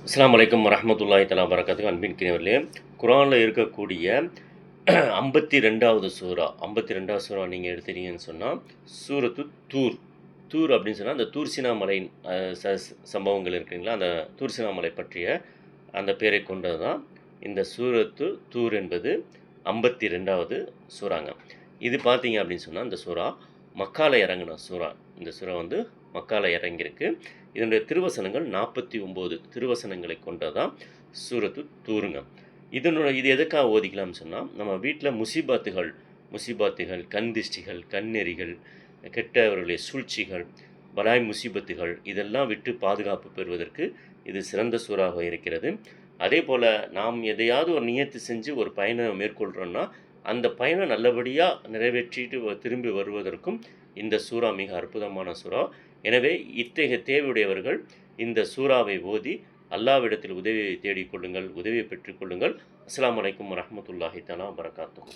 அஸ்ஸலாமு அலைக்கும் வரஹ்மத்துல்லாஹி தஆலா வபரகாத்துஹு. அன்பிற்கினியவர்களே, குர்ஆன்ல இருக்கக்கூடிய 52வது சூரா 52வது சூரா நீங்கள் எடுத்தீங்கன்னு சொன்னால் சூரத்து தூர். தூர் அப்படின்னு சொன்னால் அந்த தூர் சீனா மலை சம்பவங்கள் இருக்குங்களா, அந்த தூர் சீனா மலை பற்றிய அந்த பேரை கொண்டது தான் இந்த சூரத்து தூர் என்பது 52வது சூறாங்க. இது பார்த்தீங்க அப்படின்னு சொன்னால் இந்த சூறா மக்கால இறங்கின சூறா. இந்த சூறா வந்து மக்கால இறங்கியிருக்கு. இதனுடைய திருவசனங்கள் 49 திருவசனங்களை கொண்டதான் சூரத்து தூருங்க. இது எதுக்காக ஓதிக்கலாம்னு சொன்னால், நம்ம வீட்டில் முசிபாத்துகள், கண் திஷ்டிகள், கண்ணெறிகள், கெட்டவர்களுடைய சூழ்ச்சிகள், பலாய் முசீபத்துகள் இதெல்லாம் விட்டு பாதுகாப்பு பெறுவதற்கு இது சிறந்த சூறாக இருக்கிறது. அதே போல் நாம் எதையாவது ஒரு நியத்து செஞ்சு ஒரு பயணம் மேற்கொள்கிறோன்னா, அந்த பயணம் நல்லபடியாக நிறைவேற்றிட்டு திரும்பி வருவதற்கும் இந்த சூறா மிக அற்புதமான சூறா. எனவே இத்தகைய தேவையுடையவர்கள் இந்த சூறாவை ஓதி அல்லாஹ்விடத்தில் உதவியை தேடிக்கொள்ளுங்கள், உதவியை பெற்றுக்கொள்ளுங்கள். அஸ்ஸலாமு அலைக்கும் வரஹ்மத்துல்லாஹி தஆலா வபரகாத்துஹு.